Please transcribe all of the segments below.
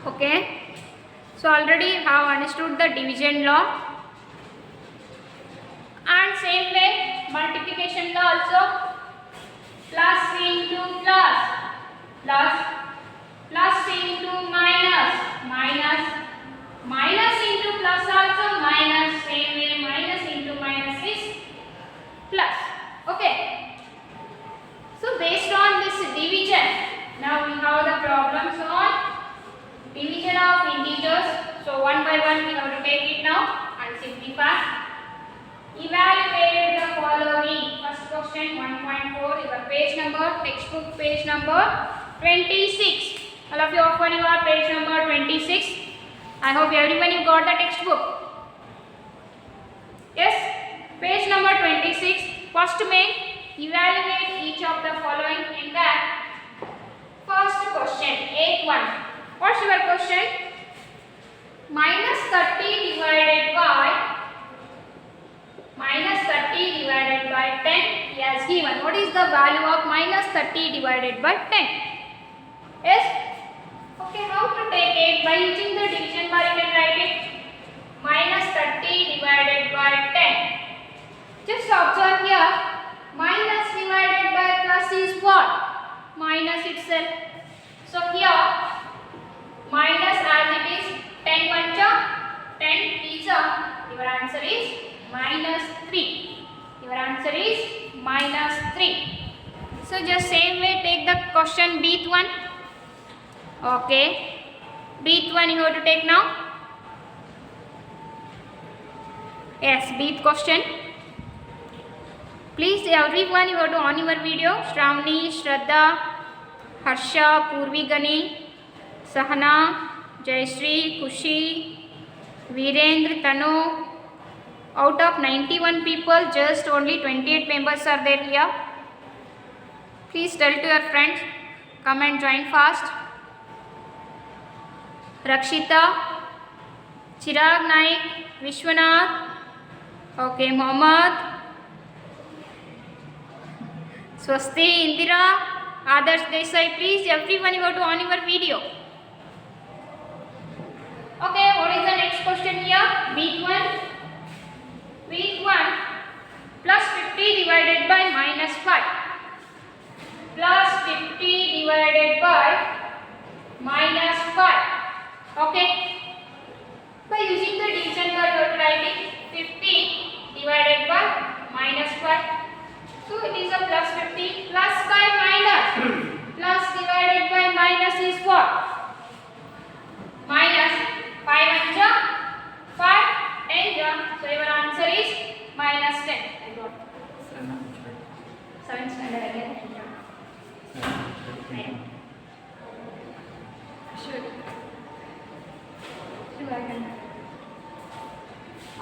Okay. So already have understood the division law, and same way multiplication law also. Plus into plus, plus, plus into minus, minus, minus into plus also minus. Same way minus into minus is plus. Okay. So based on this division, now we have the problems on division of integers. So one by one we have to take it now and simplify. Evaluate the following. First question 1.4. Your page number, textbook page number 26. All of you open your page number 26. I hope everyone you got the textbook. Yes, page number 26. First main, evaluate each of the following in that. First question, 8.1. What's your question? Minus 30 divided by 10 he has given. What is the value of minus 30 divided by 10? Yes? Okay, how to take it? By using the division bar you can write it. Minus 30 divided by 10. Just observe here. Minus divided by plus is what? Minus itself. So here minus as it is 10 1 10 is your answer is minus 3. Your answer is minus 3. So just same way take the question Bth one. Okay. Bth one you have to take now. Yes, Bth question. Please everyone you have to on your video. Shravani, Shraddha, Harsha, Purvi Gani, Sahana, Jayashree, Kushi, Virendra, Tanu. Out of 91 people, just only 28 members are there here. Please tell to your friends, come and join fast. Rakshita, Chirag Naik, Vishwanath, okay, Mohammed, Swasti, Indira, Adarsh Desai, please everyone you have to on your video. Okay, what is the next question here? Bth one. Bth 1 plus 50 divided by minus 5 plus 50 divided by minus 5. Okay. By using the division bar you are writing 50 divided by minus 5. So it is a plus 50 plus by minus. Plus divided by minus is what? Minus 5 1 5 10. So your answer is minus 10. I got 7th standard again. Sure.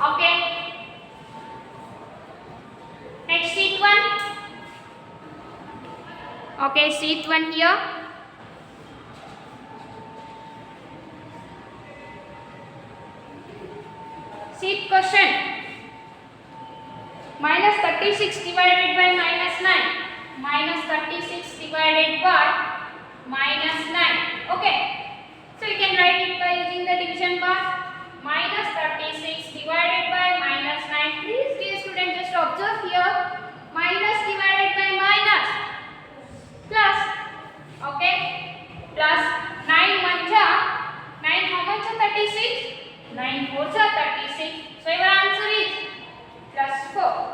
Okay. Next sheet one. Okay, sheet one here. Sheet question. Minus 36 divided by minus 9. Minus 36 divided by minus 9. Okay. So you can write it by using the division bar. Minus 36 divided by minus 9. Please dear student just observe here. Minus divided by minus. Plus. Okay. Plus 9 1 9 how much 36? 9 4 36. So your answer is plus 4.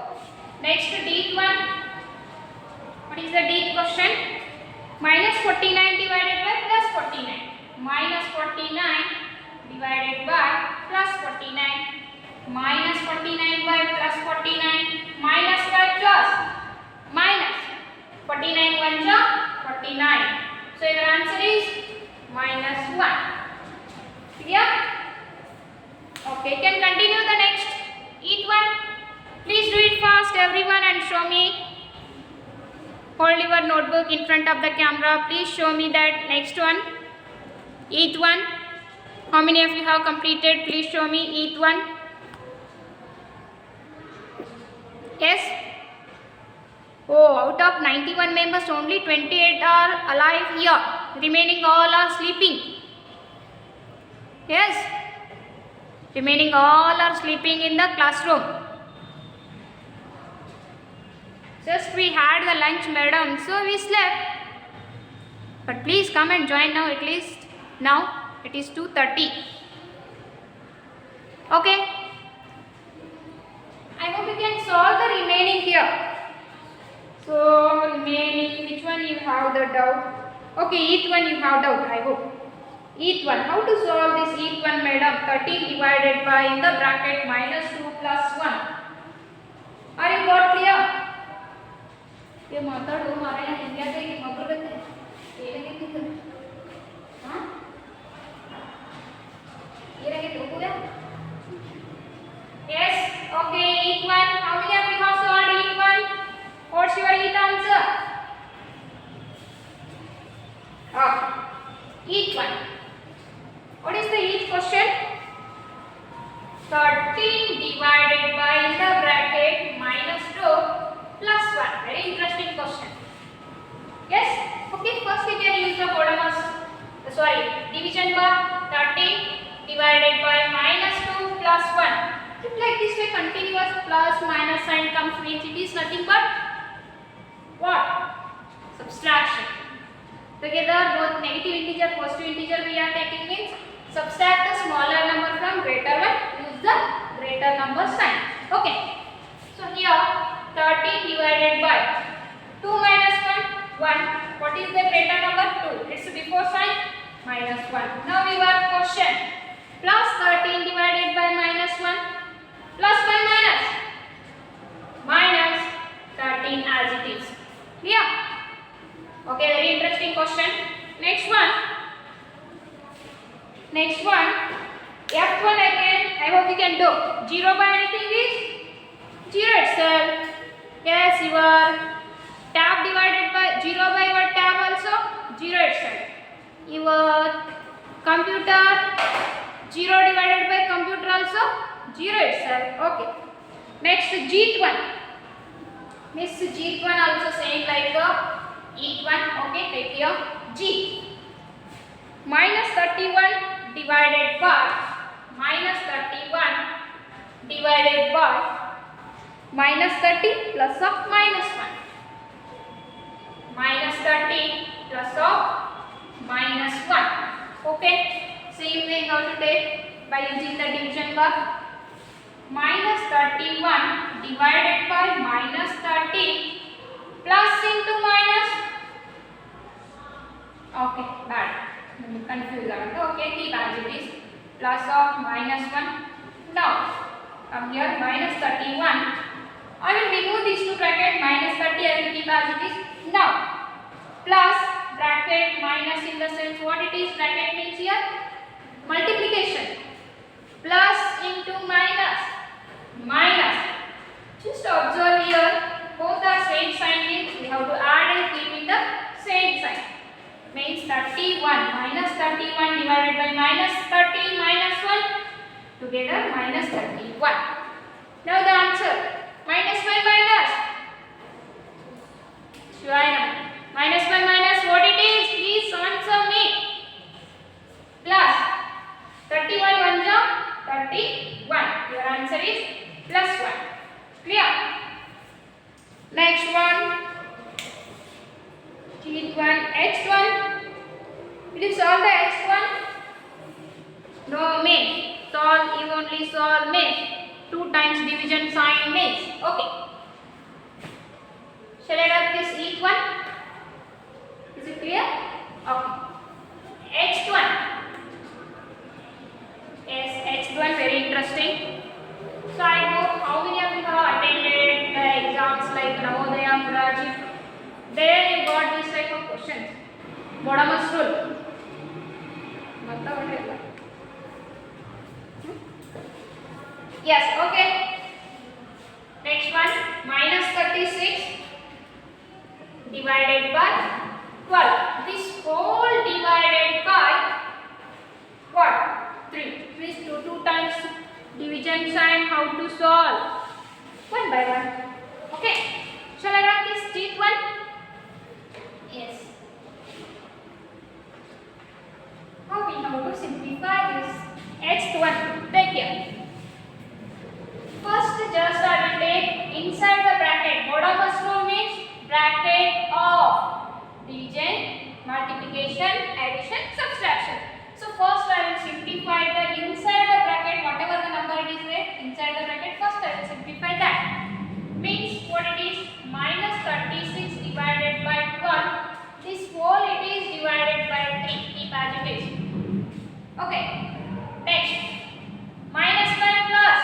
Next Dth one. What is the Dth question? Minus 49 divided by plus 49. Minus 49 divided by plus 49. Minus 49 by plus 49. Minus by plus. Minus 49 1 49. So your answer is minus 1. Clear? Okay, can continue the next. Each one. Please do it fast everyone and show me. Hold your notebook in front of the camera. Please show me that next one. Each one. How many of you have completed? Please show me each one. Yes? Oh, out of 91 members, only 28 are alive here. Remaining all are sleeping. Yes. Remaining all are sleeping in the classroom. Just we had the lunch, madam, so we slept. But please come and join now at least. Now it is 2:30. Okay. I hope you can solve the remaining here. So remaining, which one you have the doubt? Okay, each one you have doubt, I hope. Each one. How to solve this each one, madam? 13 divided by in the bracket minus 2 plus 1. Are you got clear? ये माताडू हमारे यहाँ India से एक मगर करते हैं ये लगे किधर हाँ ये लगे तो पूरा yes okay each one how many of you have solved each one what's your each answer each one what is the each question 13 divided by the bracket minus 2 plus 1. Very interesting question. Yes? Okay, first we can use the division bar. 13 divided by minus 2 plus 1. If like this way continuous plus minus sign comes means it is nothing but what? Subtraction. Together both negative integer, positive integer we are taking means subtract the smaller number from greater one. Use the greater number sign. Okay. So here 13 divided by 2 minus 1, 1. What is the greater number? 2. It's before sign minus 1. Now we work question. Plus 13 divided by minus 1. Plus by minus. Minus 13 as it is. Clear? Okay, very interesting question. Next one. Next one. F1 again. I hope you can do. 0 by anything is 0 itself. Yes, your tab divided by 0 by your tab also 0 itself. Your computer 0 divided by computer also 0 itself. Okay. Next G1. Miss G1 also same like the E1. Okay, take here G. Minus 31 divided by minus 31 divided by minus 30 plus of minus 1. Minus 30 plus of minus 1. Okay. Same way how to take by using the division bar. Minus 31 divided by minus 30 plus into minus. Okay, bad. Confused. Okay, keep as it is. Plus of minus 1. Now, come here minus 31. I will remove these two bracket minus 30 I will keep as it is. Now plus bracket minus in the sense what it is bracket means here multiplication plus into minus minus. Just observe here both are same sign means we have to add and keep in the same sign. Means 31 minus 31 divided by minus 30 minus 1 together minus 31. Now the answer. Minus by minus. Minus by minus what it is? Please answer me. Plus 31 1 31. Your answer is plus 1. Clear? Next one. G1 H1. Will you solve the H1? No means. Solve you only solve means. 2 times division sign means. Okay. Shall I write this each one? Is it clear? Okay. H1. Yes, H1 very interesting. So I know how many of you have attended the exams like Navodaya, Muraji. There you got this type of questions. Bodamas rule. Yes, okay. Next one, minus 36 divided by 12. This whole divided by what? 3. Please do 2 times division sign. How to solve? 1 by 1. Okay. Shall I write this G1? Yes. How we know to simplify this? multiplication, addition, subtraction. So first I will simplify the inside the bracket, whatever the number it is there inside the bracket, first I will simplify that. Means what it is, minus 36 divided by 12, this whole it is divided by 3, keep as it is. Okay, next, minus by plus,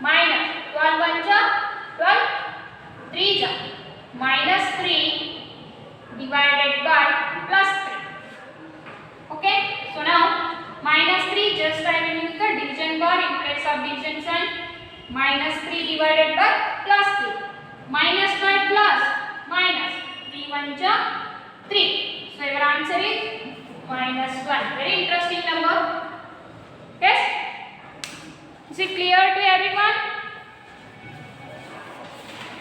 minus 12 1 ja 12, 3 ja, minus 3 divided by plus 3. Okay, so now minus 3, just I will use the division bar in place of division sign. Minus 3 divided by plus 3. Minus by plus, minus 3 1 ja 3. So your answer is minus 1. Very interesting number. Yes? Is it clear to everyone?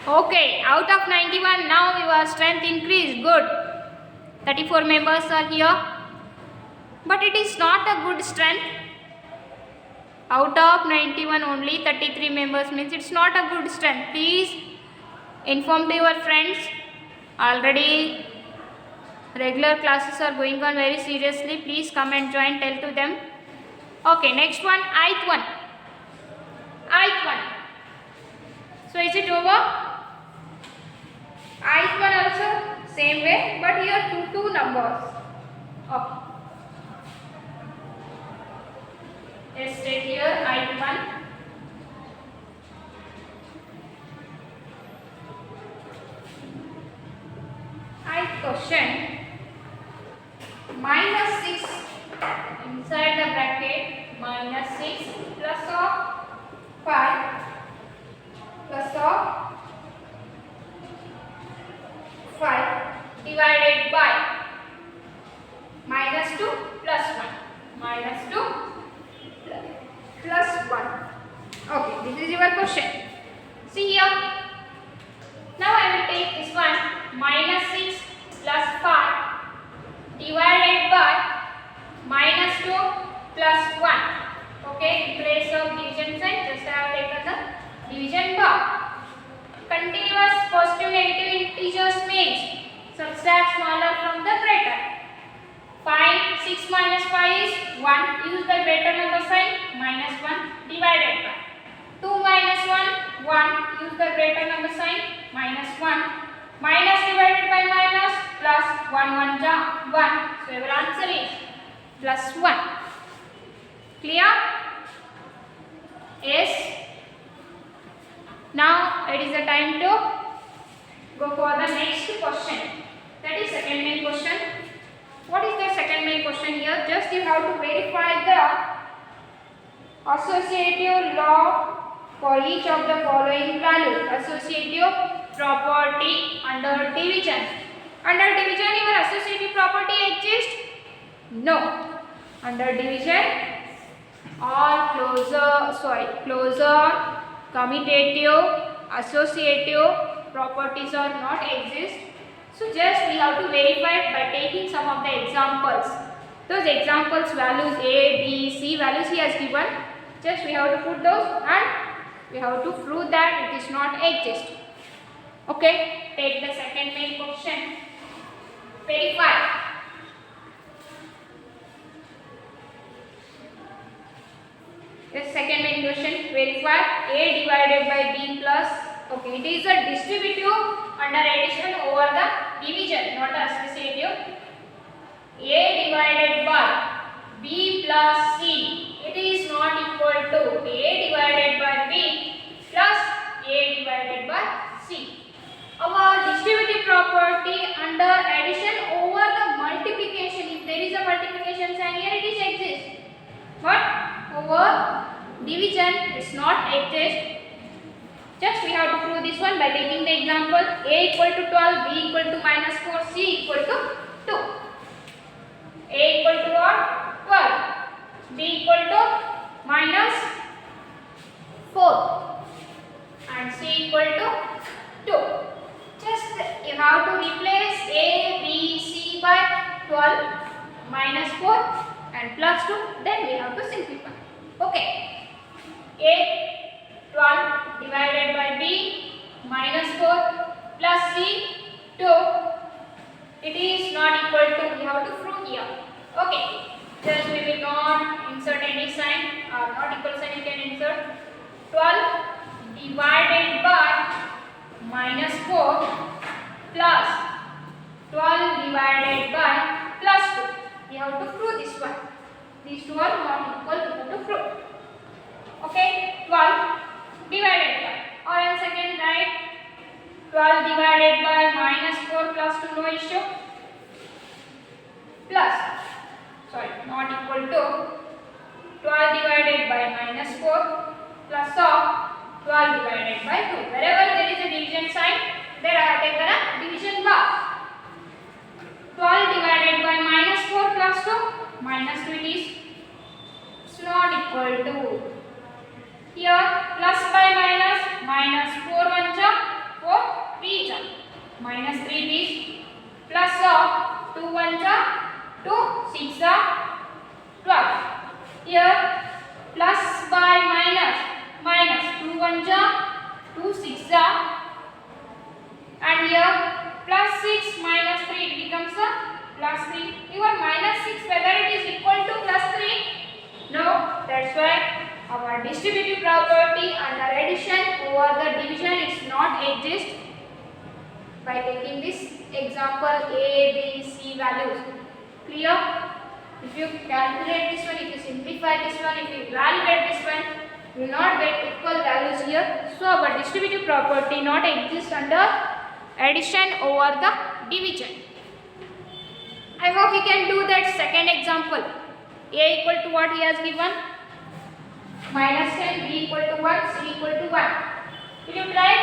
Okay, out of 91, now your strength increased. Good. 34 members are here. But it is not a good strength. Out of 91, only 33 members means it's not a good strength. Please inform to your friends. Already regular classes are going on very seriously. Please come and join. Tell to them. Okay, next one, ith one. Ith one. So is it over? Ith one also same way, but here two numbers. Okay. Let's take here ith one. Ith question, minus 6 inside the bracket, minus 6 plus of 5 plus of 5 divided by minus 2 plus 1. Minus 2 plus 1. Okay, this is your question. See here. Now I will take this one, minus 6 plus 5 divided by minus 2 plus 1. Okay, in place of division sign, just I have taken the division bar. Continuous positive negative integers means subtract smaller from the greater. 6 minus 5 is 1. Use the greater number sign, minus 1 divided by 2 minus 1, 1. Use the greater number sign, minus 1. Minus divided by minus, plus 1 1 ja 1. So your answer is plus 1. Clear? Yes. Now it is the time to go for the next question. That is second main question. What is the second main question here? Just you have to verify the associative law for each of the following values. Associative property under division. Under division, your associative property exists? No. Under division, all closure, commutative, associative properties are not exist. So just we have to verify it by taking some of the examples. Those examples values A, B, C values he has given. Just we have to put those and we have to prove that it is not exist. Okay, take the second main question. Verify. The second main question, verify A divided by B plus. Okay, it is a distributive under addition over the division, not associative. A divided by B plus C, it is not equal to A divided by B plus A divided by C. Our distributive property under addition over the multiplication, if there is a multiplication sign here, it is exist. But over division, it's not exist. Just we have to prove this one by taking the example A equal to 12, B equal to minus 4, C equal to 2. A equal to what? 12. B equal to minus 4 and C equal to 2. Just you have to replace A, B, C by 12 minus 4 and plus 2. Then we have to simplify. Okay. A 12 divided by B minus 4 plus C 2 it is not equal to, we have to prove here. Okay, just we will not insert any sign or not equal sign, you can insert 12 divided by minus 4 plus 12 divided by plus 2. We have to prove this one. These two are not equal, we have to prove. Okay, 12 divided by, or else again write 12 divided by minus 4 plus 2, no issue, plus, sorry, not equal to 12 divided by minus 4 plus of 12 divided by 2. Wherever there is a division sign, there I have taken a division bar. 12 divided by minus 4 plus 2, minus 2 it is. It's not equal to. Here plus by minus, minus 4 1 ja, 4 3 ja, minus 3 it is. Plus of 2 1 ja, 2 6 ja, 12. Here plus by minus, minus 2 1 ja, 2 6 ja, and here plus 6 minus 3, it becomes a plus 3. Even minus 6, whether it is equal to plus 3? No, that's why our distributive property under addition over the division is not exist. By taking this example A, B, C values. Clear? If you calculate this one, if you simplify this one, if you evaluate this one, you will not get equal values here. So our distributive property not exist under addition over the division. I hope you can do that second example. A equal to what he has given? Minus 10, B equal to 1, C equal to 1. Will you try?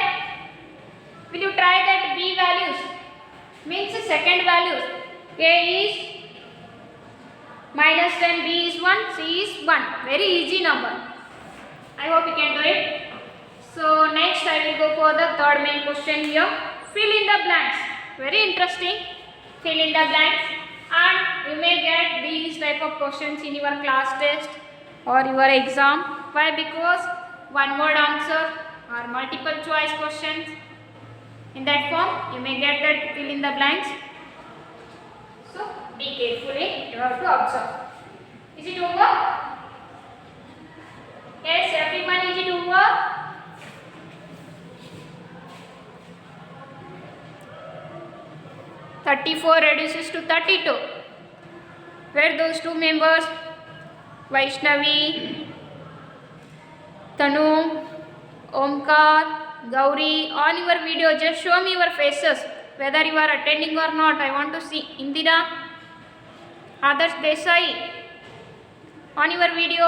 Will you try that B values? Means the second values. A is minus 10, B is 1, C is 1. Very easy number. I hope you can do it. So next I will go for the third main question here. Fill in the blanks. Very interesting. Fill in the blanks. And you may get these type of questions in your class test or your exam. Why? Because one word answer or multiple choice questions. In that form, you may get that fill in the blanks. So, be carefully, you have to observe. Is it over? Yes, everyone, is it over? "34 reduces to 32. Where those two members? Vaishnavi, Tanu, Omkar, Gauri. On your video, just show me your faces, whether you are attending or not. I want to see. Indira, Adarsh Desai, on your video.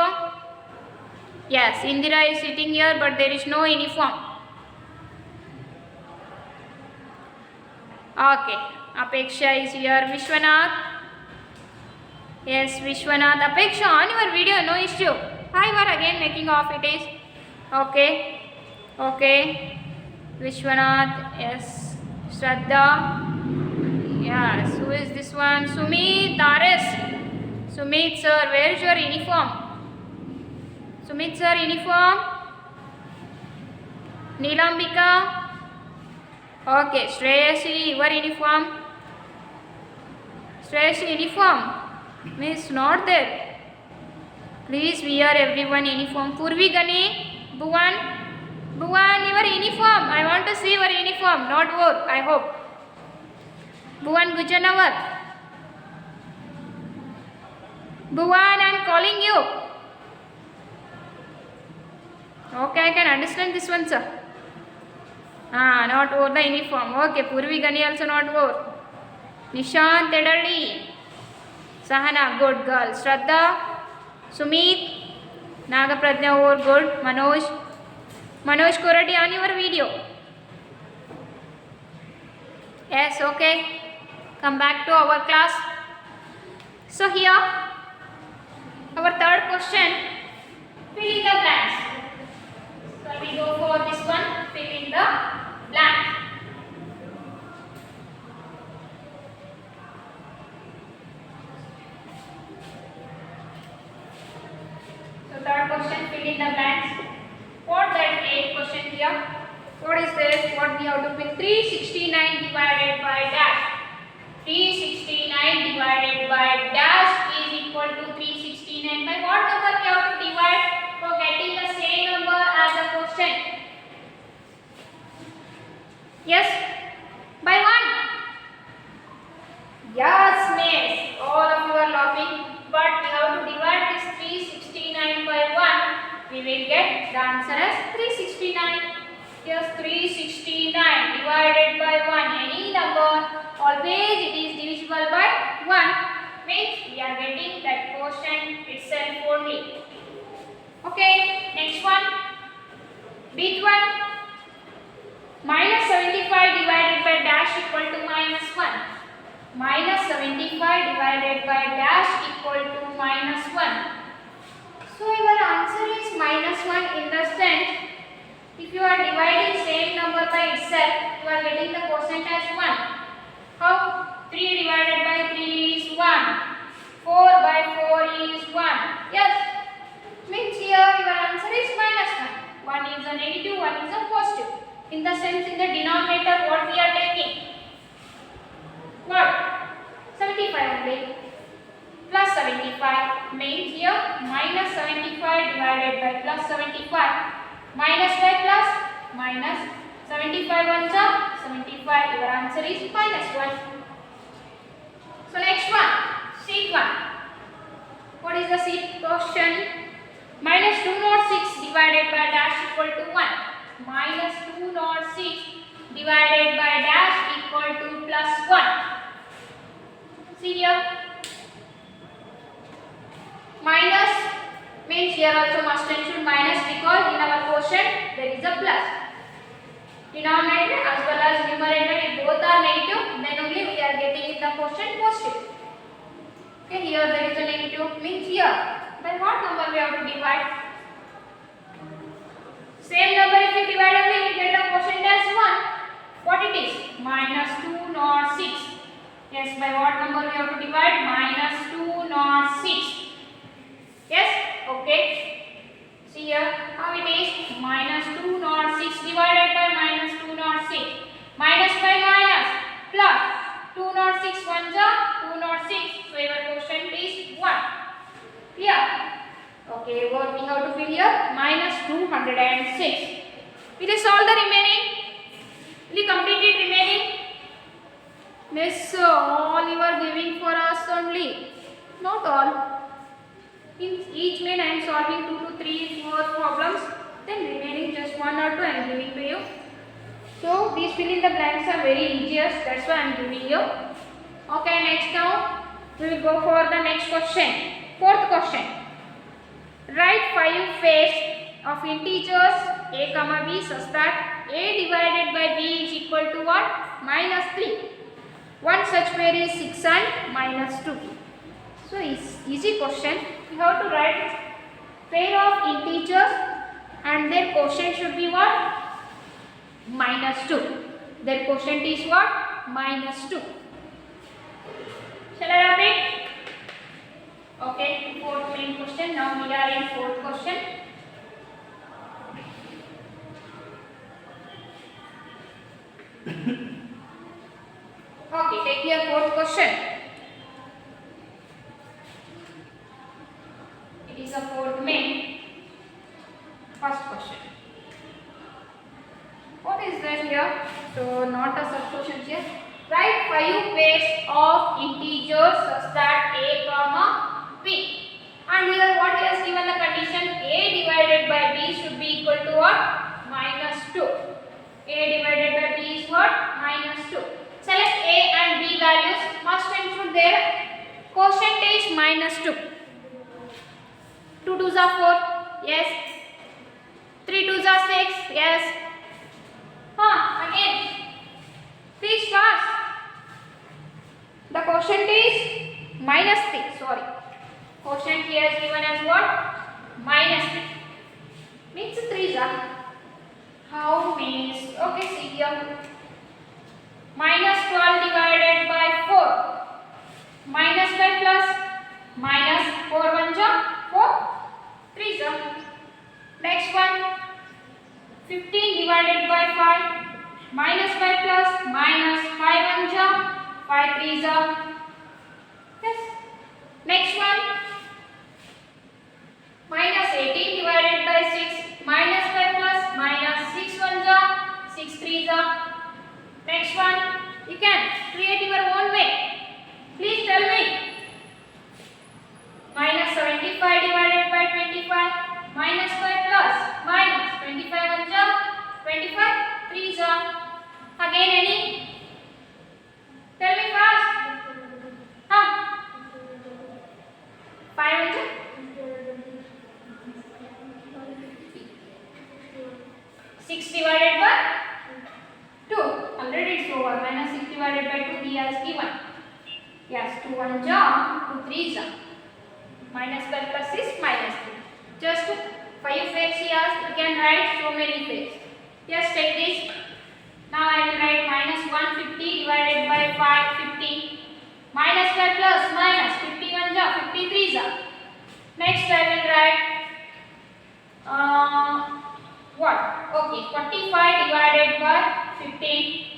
Yes, Indira is sitting here, but there is no uniform. Okay, Apeksha is here. Vishwanath. Yes, Vishwanath. Apeksha, on your video, no issue. Why you are again making off it is? Okay. Okay. Vishwanath. Yes. Shraddha. Yes. Who is this one? Sumit. Aris. Sumit sir, where is your uniform? Sumit sir, uniform. Neelambika. Okay. Shreyasi, your uniform. Shreyasi, uniform. Means not there. Please wear everyone uniform. Purvi Gani, Bhuvan, Bhuvan, your uniform. I want to see your uniform. Not wore, I hope. Bhuvan Gujanawat. Bhuvan, I am calling you. Okay, I can understand this one, sir. Not wore the uniform. Okay, Purvi Gani also not wore. Nishant Tedalli. Sahana, good girl. Shraddha, Sumit, Nagapradnya, over good. Manoj Koradi, on your video. Yes, okay. Come back to our class. So here, our third question, fill in the blanks. So we go for this one, fill in the blank. So third question, fill in the blanks. What that 8 question here? What is this? What we have to fill? 369 divided by dash. 369 divided by dash is equal to 369. By what number we have to divide for getting the same number as the question? Yes, by 1. Yes, miss. All of you are laughing. But we have to divide this 369 by 1. We will get the answer as 369. Yes, 369 divided by 1. Any number, always it is divisible by 1. Means we are getting that quotient itself only. Okay, next one. Bit 1. Minus 75 divided by dash equal to minus 1. Minus 75 divided by dash equal to minus 1. So your answer is minus 1 in the sense, if you are dividing same number by itself, you are getting the quotient as 1. How? 3 divided by 3 is 1. 4 by 4 is 1. Yes. Means here your answer is minus 1. One is a negative, one is a positive. In the sense, in the denominator, what we are taking? What? 75 only. Plus 75 means here minus 75 divided by plus 75. Minus by plus, minus 75 ones are 75. Your answer is minus 1. So next one, sheet 1. What is the sheet question? Minus 206 divided by dash equal to 1. Minus 206 divided by dash equal to plus 1. See here. Minus means here also must and should minus, because in our quotient there is a plus. Denominator as well as numerator, if both are negative, then only we are getting in the quotient positive. Okay, here there is a negative, means here. Then what number we have to divide? Same number if you divide only, we get the quotient as 1. What it is? Minus 206. Yes, by what number we have to divide? Minus 206. Yes, okay. See here how it is. Minus 206 divided by minus 206. Minus by minus plus 206 ones are 206. So your quotient is 1. Here. Okay, what we have to fill here? Minus 206. Will you solve the remaining? Will you complete it remaining? Miss, all you are giving for us only. Not all. In each main I am solving 2 to 3 more problems. Then remaining just 1 or 2 I am giving to you. So these fill in the blanks are very easiest. That's why I am giving you. Okay, next now we will go for the next question. Fourth question. Write 5 pairs of integers a comma b such that a divided by b is equal to what? Minus 3. One such pair is 6 and minus 2. So it's easy question. You have to write pair of integers and their quotient should be what? Minus 2. Their quotient is what? Minus 2. Shall I repeat? Okay, fourth main question. Now we are in fourth question. Okay, take your fourth question. It is a fourth main. First question. What is that here? So not a sub question here. Write 5 pairs of integers such that a comma b. And here what he has given the condition? A divided by b should be equal to what? Minus 2. A divided by b is what? Minus 2. Select a and b values. Must and should their quotient is minus 2. 2 2s are 4. Yes. 3 2s are 6. Yes. Again. Please fast. The quotient is minus 3. Sorry. Quotient here is given as what? Minus 3. Means 3s are. How means? Okay, see here. Minus 12 divided by 4. Minus by plus. Minus 4 1s are 4. 3s are. Next one. 15 divided by 5. Minus by plus. Minus 5 1s are 5 3s are. Yes. Next one. Minus 18 divided by 6. Minus 5 plus minus 6 1s are. 6 3s are. Next one. You can create your own way. Please tell me. Minus 75 divided by 25. Minus 5 plus minus 25 1s are. 25 3s are. Again any? Tell me fast. 5 1s are. 6 divided by 2. Already it's over. Minus 6 divided by 2 he has given. Yes, 2 1s are. 2 3s are. Minus 5 plus 6 minus 3. Just 5 facts he has. You can write so many facts. Just take this. Now I will write minus 150 divided by 550. Minus 5 plus minus 51 are 53s are. Next I will write what? Okay, 45 divided by 15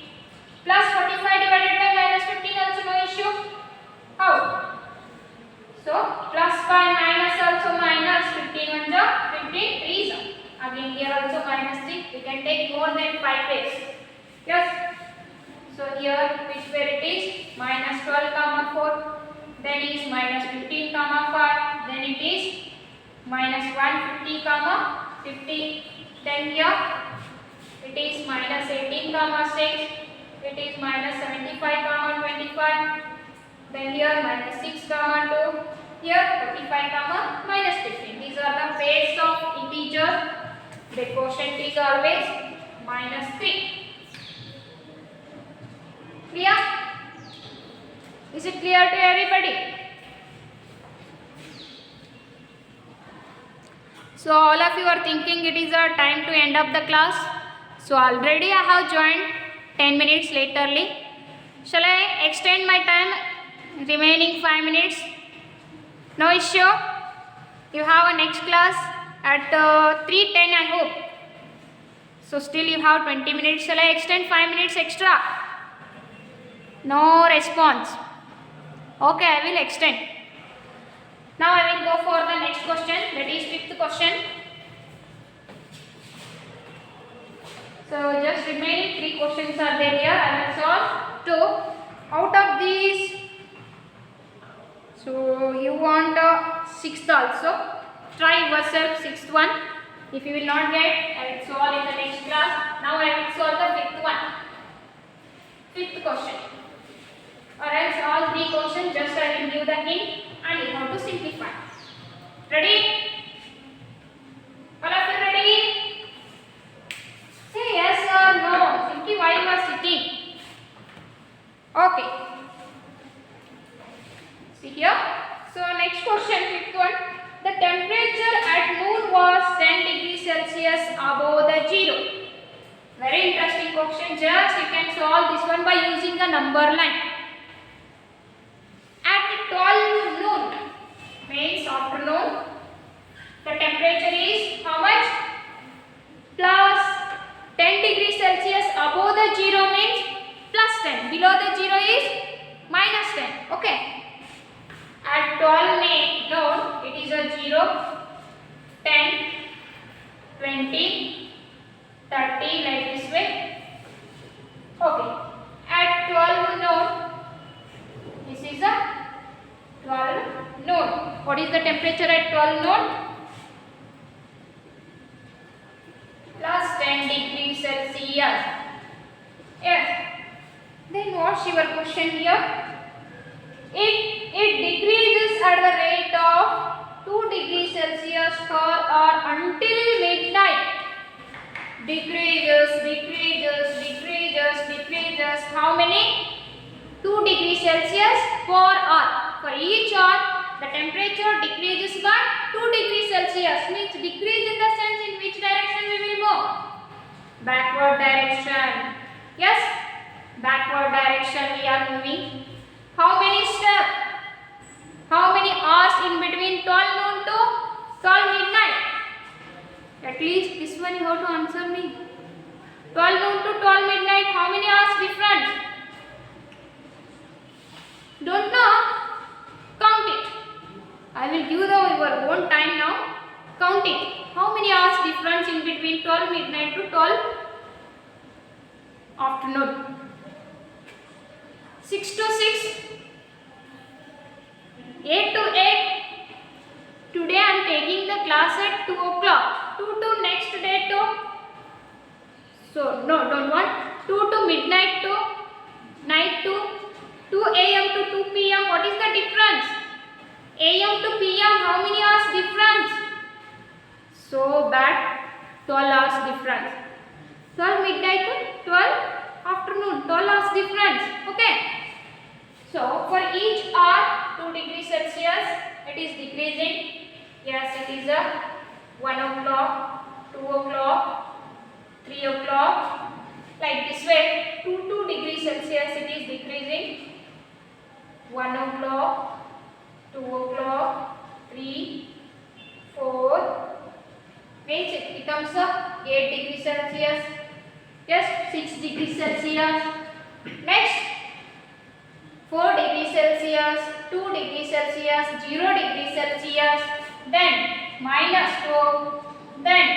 plus 45 divided by minus 15 also no issue. How? So plus by minus also minus 15 1s are 15 3s are. Again here also minus 3. We can take more than 5 ways. Yes. So here which way it is? Minus 12 comma 4. Then is minus 15 comma 5. Then it is minus 150 comma 50. Then here it is minus 18 comma 6. It is minus 75 comma 25. Then here minus 6 comma 2. Here 45 comma minus 15. These are the pairs of integers. The quotient is always minus 3. Clear? Is it clear to everybody? So all of you are thinking it is a time to end up the class. So already I have joined 10 minutes laterly. Shall I extend my time remaining 5 minutes? No issue. You have a next class at 3:10 I hope. So still you have 20 minutes. Shall I extend 5 minutes extra? No response. Okay, I will extend. Now I will go for the next question. That is 5th question. So just remaining 3 questions are there here. I will solve 2. Out of these, so you want 6th also. Try yourself 6th one. If you will not get, I will solve in the next class. Now I will solve the 5th one. 5th question. Or else all 3 questions just I will give the hint and you have to simplify. Ready? All of you ready? Say yes or no. Simply why you are sitting. Okay. See here. So next question, 5th one. The temperature at noon was 10 degrees Celsius above the 0. Very interesting question. Just you can solve this one by using the number line. At 12 noon means afternoon. The temperature is how much? Plus 10 degrees Celsius above the 0 means plus 10. Below the 0 is minus 10. Okay. At 12 noon it is a 0, 10, 20, 30 like this way. Okay. At 12 noon, this is a 12 noon. What is the temperature at 12 noon? Plus 10 degrees Celsius. Yes. Then what's your question here? It decreases at the rate of 2 degrees Celsius per hour until midnight. Decreases. How many? 2 degrees Celsius per hour. For each hour, the temperature decreases by 2 degrees Celsius. Means decrease in the sense in which direction we will move? Backward direction. Yes? Backward direction we are moving. How many steps? How many hours in between 12 noon to 12 midnight? At least this one you have to answer me. 12 noon to 12 midnight, how many hours difference? don't know? Count it. I will give your own time now. Count it. How many hours difference in between 12 midnight to 12 afternoon? 6 to 6, 8 to 8. Today I am taking the class at 2 o'clock. 2 to next day to, so no, don't want. 2 to midnight to night to 2 a.m. to 2 p.m. What is the difference? A.m. to p.m. how many hours difference? So bad, 12 hours difference. 12 midnight to 12 afternoon, 12 hours difference. Okay. So for each hour 2 degrees Celsius it is decreasing. Yes, it is a 1 o'clock, 2 o'clock, 3 o'clock. Like this way, 2 degrees Celsius it is decreasing. 1 o'clock, 2 o'clock, 3, 4. Means it becomes a 8 degrees Celsius. Yes, 6 degrees Celsius. Next, 4 degrees Celsius, 2 degrees Celsius, 0 degrees Celsius. Then -4. Then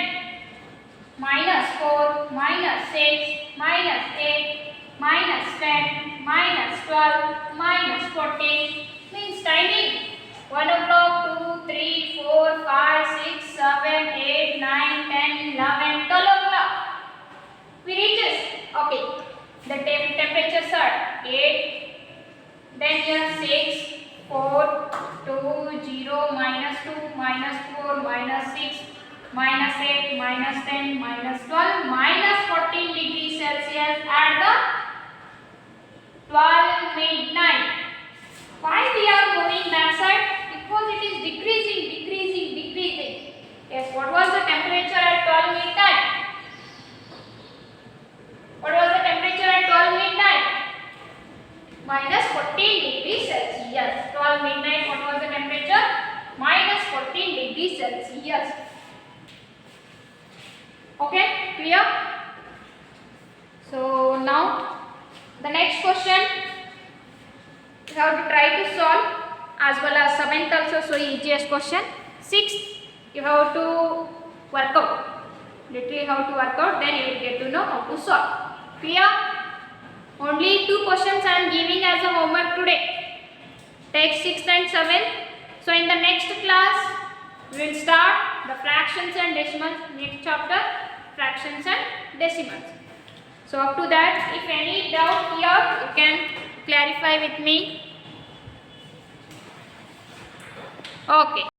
-4, -6, -8, -10, -12, -14. Means timing 1 o'clock, 2, 3, 4, 5, 6, 7, 8, 9, 10, 11, 12 o'clock. We reaches. Okay. The temperatures are 8. Then here 6, 4, 2, 0, -2, -4, -6, -8, -10, -12, -14 degrees Celsius at the 12 midnight. Why we are moving back side? Because it is decreasing, decreasing, decreasing. Yes, what was the temperature at 12 midnight? What was the temperature at 12 midnight? -14 degrees Celsius. 12 midnight, what was the temperature? -14 degrees Celsius. Okay, clear? So now the next question you have to try to solve, as well as 7th also so easiest question. 6th you have to work out. Literally how to work out, then you will get to know how to solve. Clear? Only 2 questions I am giving as a homework today. Take 6th and 7th. So in the next class we will start the fractions and decimals. Next chapter, fractions and decimals. So up to that, if any doubt here, you can clarify with me. Okay.